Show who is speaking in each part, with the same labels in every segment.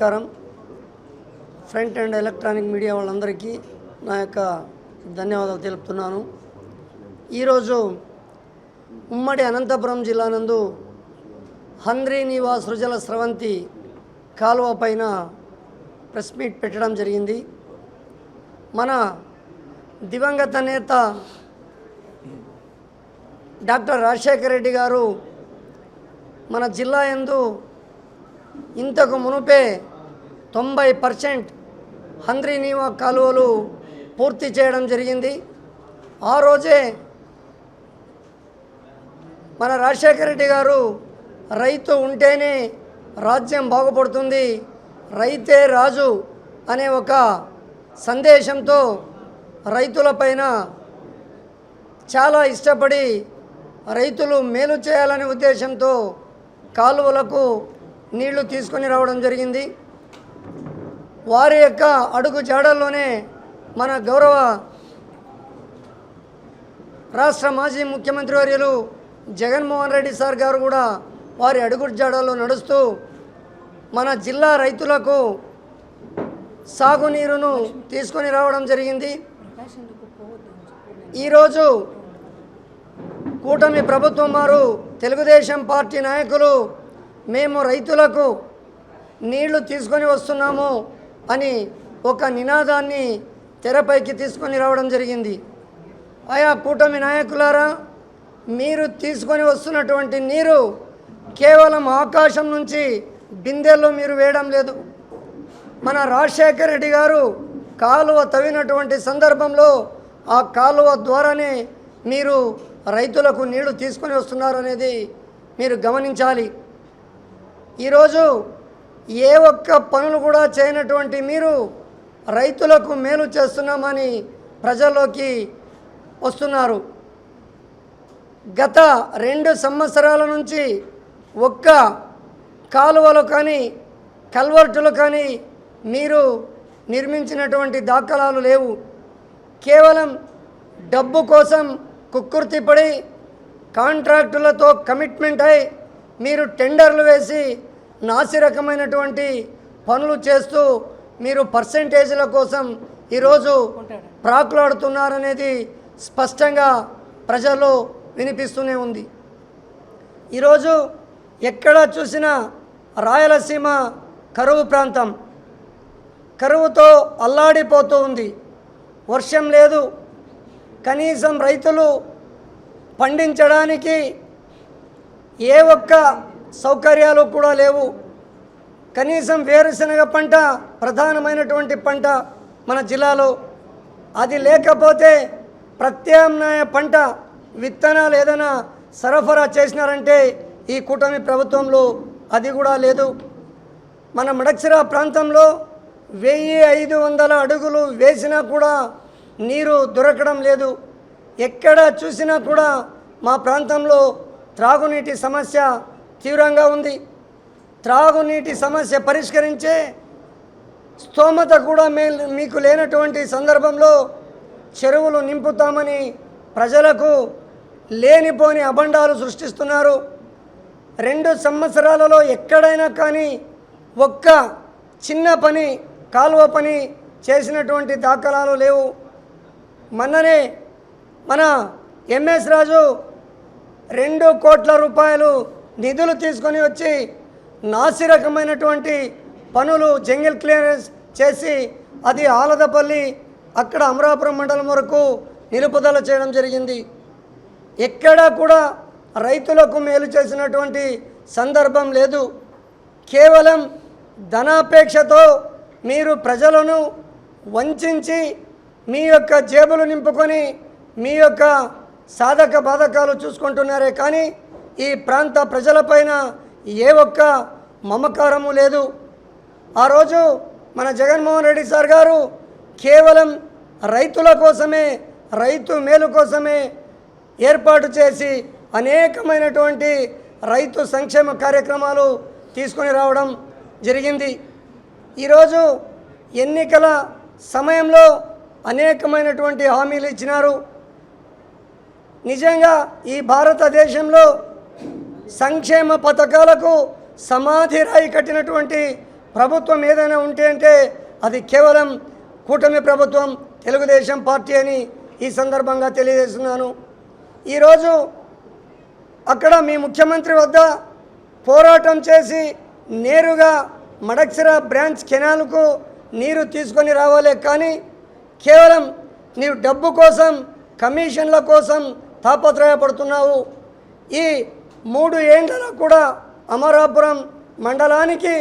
Speaker 1: నమస్కారం. Front and electronic media వాళ్ళందరికీ నా యొక్క ధన్యవాదాలు తెలుపుతున్నాను. ఈరోజు ఉమ్మడి అనంతపురం జిల్లా నందు హంద్రీనీవా సృజల స్రవంతి కాలువ పైన ప్రెస్ మీట్ పెట్టడం జరిగింది. మన దివంగత నేత డాక్టర్ రాజశేఖర రెడ్డి గారు మన జిల్లా యందు ఇంతకు మునుపే 90% హంద్రీనీవా కాలువలు పూర్తి చేయడం జరిగింది. ఆ రోజే మన రాజశేఖర రెడ్డి గారు రైతు ఉంటేనే రాజ్యం బాగుపడుతుంది, రైతే రాజు అనే ఒక సందేశంతో రైతులపైన చాలా ఇష్టపడి రైతులు మేలు చేయాలనే ఉద్దేశంతో కాలువలకు నీళ్లు తీసుకొని రావడం జరిగింది. వారి యొక్క అడుగు జాడల్లోనే మన గౌరవ రాష్ట్ర మాజీ ముఖ్యమంత్రి వర్యులు జగన్మోహన్ రెడ్డి సార్ గారు కూడా వారి అడుగు జాడల్లో నడుస్తూ మన జిల్లా రైతులకు సాగునీరును తీసుకొని రావడం జరిగింది. ఈరోజు కూటమి ప్రభుత్వం వారు తెలుగుదేశం పార్టీ నాయకులు మేము రైతులకు నీళ్లు తీసుకొని వస్తున్నాము అని ఒక నినాదాన్ని తెరపైకి తీసుకొని రావడం జరిగింది. ఆయా కూటమి నాయకులారా, మీరు తీసుకొని వస్తున్నటువంటి నీరు కేవలం ఆకాశం నుంచి బిందెల్లో మీరు వేయడం లేదు. మన రాజశేఖర రెడ్డి గారు కాలువ తవ్వినటువంటి సందర్భంలో ఆ కాలువ ద్వారానే మీరు రైతులకు నీళ్లు తీసుకొని వస్తున్నారనేది మీరు గమనించాలి. ఈరోజు ఏ ఒక్క పనులు కూడా చేయనటువంటి మీరు రైతులకు మేలు చేస్తున్నామని ప్రజల్లోకి వస్తున్నారు. గత 2 సంవత్సరాల నుంచి ఒక్క కాలువలు కానీ కల్వర్టులు కానీ మీరు నిర్మించినటువంటి దాఖలాలు లేవు. కేవలం డబ్బు కోసం కుక్కుర్తిపడి కాంట్రాక్టులతో కమిట్మెంట్ అయి మీరు టెండర్లు వేసి నాసిరకమైనటువంటి పనులు చేస్తూ మీరు పర్సెంటేజ్ల కోసం ఈరోజు ప్రాకులాడుతున్నారనేది స్పష్టంగా ప్రజల్లో వినిపిస్తూనే ఉంది. ఈరోజు ఎక్కడ చూసినా రాయలసీమ కరువు ప్రాంతం, కరువుతో అల్లాడిపోతూ ఉంది. వర్షం లేదు, కనీసం రైతులు పండించడానికి ఏ ఒక్క సౌకర్యాలు కూడా లేవు. కనీసం వేరుశనగ పంట ప్రధానమైనటువంటి పంట మన జిల్లాలో, అది లేకపోతే ప్రత్యామ్నాయ పంట విత్తనాలు ఏదైనా సరఫరా చేసినారంటే ఈ కూటమి ప్రభుత్వంలో అది కూడా లేదు. మన మడక్సిరా ప్రాంతంలో 1500 అడుగులు వేసినా కూడా నీరు దొరకడం లేదు. ఎక్కడ చూసినా కూడా మా ప్రాంతంలో త్రాగునీటి సమస్య తీవ్రంగా ఉంది. త్రాగునీటి సమస్య పరిష్కరించే స్తోమత కూడా మీకు లేనటువంటి సందర్భంలో చెరువులు నింపుతామని ప్రజలకు లేనిపోని అబండాలు సృష్టిస్తున్నారు. 2 సంవత్సరాలలో ఎక్కడైనా కానీ ఒక్క చిన్న పని, కాలువ పని చేసినటువంటి దాఖలాలు లేవు. మొన్ననే మన ఎంఎస్ రాజు 2 కోట్ల రూపాయలు నిధులు తీసుకొని వచ్చి నాసిరకమైనటువంటి పనులు జంగిల్ క్లియరెన్స్ చేసి అది ఆలదపల్లి అక్కడ అమరాపురం మండలం వరకు నిలుపుదల చేయడం జరిగింది. ఎక్కడా కూడా రైతులకు మేలు చేసినటువంటి సందర్భం లేదు. కేవలం ధనాపేక్షతో మీరు ప్రజలను వంచి మీ యొక్క జేబులు నింపుకొని మీ యొక్క సాధక బాధకాలు చూసుకుంటున్నారే కానీ ఈ ప్రాంత ప్రజలపైన ఏ ఒక్క మమకారము లేదు. ఆ రోజు మన జగన్మోహన్ రెడ్డి సార్ గారు కేవలం రైతుల కోసమే, రైతు మేలు కోసమే ఏర్పాటు చేసి అనేకమైనటువంటి రైతు సంక్షేమ కార్యక్రమాలు తీసుకొని రావడం జరిగింది. ఈరోజు ఎన్నికల సమయంలో అనేకమైనటువంటి హామీలు ఇచ్చినారు. నిజంగా ఈ భారతదేశంలో సంక్షేమ పథకాలకు సమాధి రాయి కట్టినటువంటి ప్రభుత్వం ఏదైనా ఉంటే అంటే అది కేవలం కూటమి ప్రభుత్వం, తెలుగుదేశం పార్టీ అని ఈ సందర్భంగా తెలియజేస్తున్నాను. ఈరోజు అక్కడ మీ ముఖ్యమంత్రి వద్ద పోరాటం చేసి నేరుగా మడక్సిర బ్రాంచ్ కెనాల్కు నీరు తీసుకొని రావాలే కానీ కేవలం నీవు డబ్బు కోసం, కమిషన్ల కోసం తాపత్రయపడుతున్నావు. ఈ 3 ఏండ్లలో కూడా అమరాపురం మండలానికి,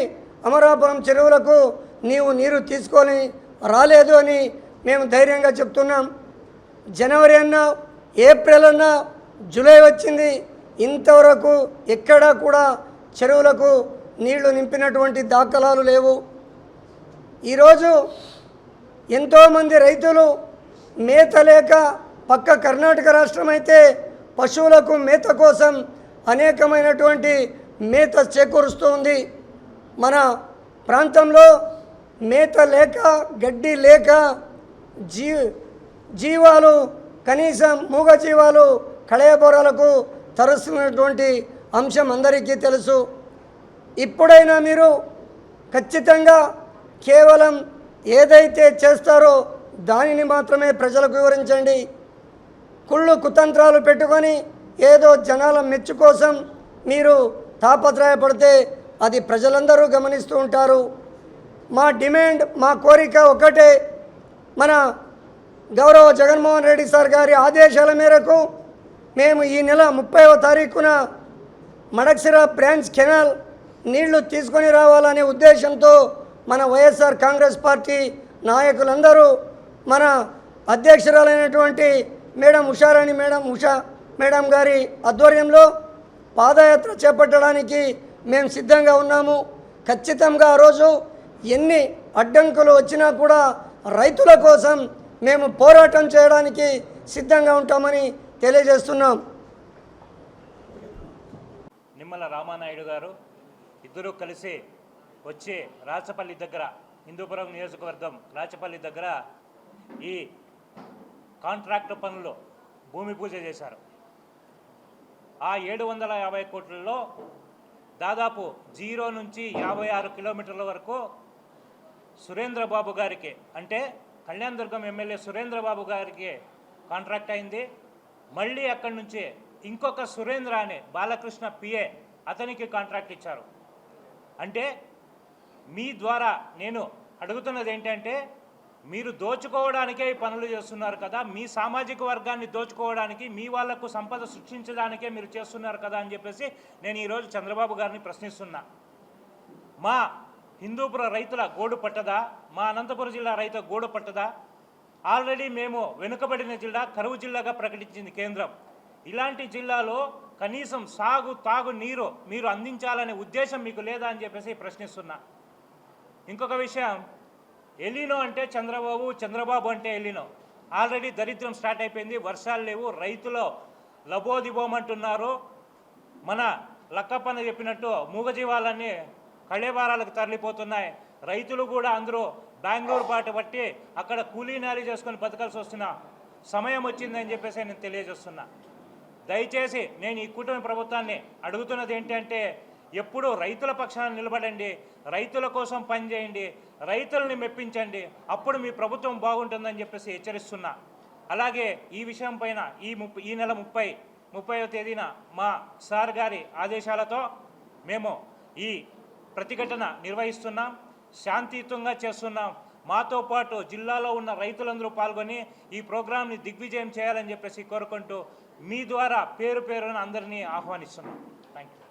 Speaker 1: అమరాపురం చెరువులకు నీవు నీరు తీసుకొని రాలేదు అని మేము ధైర్యంగా చెప్తున్నాం. జనవరి అన్నా, ఏప్రిల్ అన్నా, జూలై వచ్చింది, ఇంతవరకు ఎక్కడా కూడా చెరువులకు నీళ్లు నింపినటువంటి దాఖలాలు లేవు. ఈరోజు ఎంతోమంది రైతులు మేత లేక, పక్క కర్ణాటక రాష్ట్రం అయితే పశువులకు మేత కోసం అనేకమైనటువంటి మేత చేకూరుస్తుంది. మన ప్రాంతంలో మేత లేక, గడ్డి లేక జీవాలు, కనీసం మూగ జీవాలు కళయబోరాలకు తరుస్తున్నటువంటి అంశం అందరికీ తెలుసు. ఇప్పుడైనా మీరు ఖచ్చితంగా కేవలం ఏదైతే చేస్తారో దానిని మాత్రమే ప్రజలకు వివరించండి. కుళ్ళు కుతంత్రాలు పెట్టుకొని ఏదో జనాల మెచ్చు కోసం మీరు తాపత్రయపడితే అది ప్రజలందరూ గమనిస్తూ ఉంటారు. మా డిమాండ్, మా కోరిక ఒకటే, మన గౌరవ జగన్మోహన్ రెడ్డి సార్ గారి ఆదేశాల మేరకు మేము ఈ నెల 30వ తారీఖున మడక్సిర బ్రాంచ్ కెనాల్ నీళ్లు తీసుకొని రావాలనే ఉద్దేశంతో మన వైఎస్ఆర్ కాంగ్రెస్ పార్టీ నాయకులందరూ మన అధ్యక్షురాలైనటువంటి ఉషా మేడం గారి ఆధ్వర్యంలో పాదయాత్ర చేపట్టడానికి మేము సిద్ధంగా ఉన్నాము. ఖచ్చితంగా ఆ రోజు ఎన్ని అడ్డంకులు వచ్చినా కూడా రైతుల కోసం మేము పోరాటం చేయడానికి సిద్ధంగా ఉంటామని తెలియజేస్తున్నాం.
Speaker 2: నిమ్మల రామానాయుడు గారు ఇద్దరూ కలిసి వచ్చి రాచపల్లి దగ్గర, హిందూపురం నియోజకవర్గం రాచపల్లి దగ్గర ఈ కాంట్రాక్టు పనులు భూమి పూజ చేశారు. ఆ 750 కోట్లలో దాదాపు 0 నుంచి 56 కిలోమీటర్ల వరకు సురేంద్రబాబు గారికి, అంటే కళ్యాణదుర్గం ఎమ్మెల్యే సురేంద్రబాబు గారికి కాంట్రాక్ట్ అయింది. మళ్ళీ అక్కడి నుంచి ఇంకొక సురేంద్ర అనే బాలకృష్ణ పిఏ, అతనికి కాంట్రాక్ట్ ఇచ్చారు. అంటే మీ ద్వారా నేను అడుగుతున్నది ఏంటంటే, మీరు దోచుకోవడానికే ఈ పనులు చేస్తున్నారు కదా, మీ సామాజిక వర్గాన్ని దోచుకోవడానికి, మీ వాళ్లకు సంపద సృష్టించడానికే మీరు చేస్తున్నారు కదా అని చెప్పేసి నేను ఈరోజు చంద్రబాబు గారిని ప్రశ్నిస్తున్నా. మా హిందూపుర రైతుల గోడు పట్టదా? మా అనంతపురం జిల్లా రైతుల గోడు పట్టదా? ఆల్రెడీ మేము వెనుకబడిన జిల్లా, కరువు జిల్లాగా ప్రకటించింది కేంద్రం. ఇలాంటి జిల్లాలో కనీసం తాగు నీరు మీరు అందించాలనే ఉద్దేశం మీకు లేదా అని చెప్పేసి ప్రశ్నిస్తున్నా. ఇంకొక విషయం, ఎలినో అంటే చంద్రబాబు అంటే ఎలినో. ఆల్రెడీ దరిద్రం స్టార్ట్ అయిపోయింది, వర్షాలు లేవు, రైతులు లబోదిబోమంటున్నారు. మన లక్కప్పన్న చెప్పినట్టు మూగజీవాలన్నీ కళేబారాలకు తరలిపోతున్నాయి. రైతులు కూడా అందరూ బెంగళూరు బాట పట్టి అక్కడ కూలీ నాలి చేసుకొని బతకాల్సి వస్తున్న సమయం వచ్చిందని చెప్పేసి నేను తెలియజేస్తున్నా. దయచేసి నేను ఈ కూటమి ప్రభుత్వాన్ని అడుగుతున్నది ఏంటంటే, ఎప్పుడూ రైతుల పక్షాన నిలబడండి, రైతుల కోసం పనిచేయండి, రైతులని మెప్పించండి, అప్పుడు మీ ప్రభుత్వం బాగుంటుందని చెప్పేసి హెచ్చరిస్తున్నా. అలాగే ఈ విషయం పైన ఈ నెల 30వ తేదీన మా సార్ గారి ఆదేశాలతో మేము ఈ ప్రతిఘటన నిర్వహిస్తున్నాం, శాంతియుతంగా చేస్తున్నాం. మాతో పాటు జిల్లాలో ఉన్న రైతులందరూ పాల్గొని ఈ ప్రోగ్రాంని దిగ్విజయం చేయాలని చెప్పేసి కోరుకుంటూ మీ ద్వారా పేరున అందరినీ ఆహ్వానిస్తున్నాం. Thank you.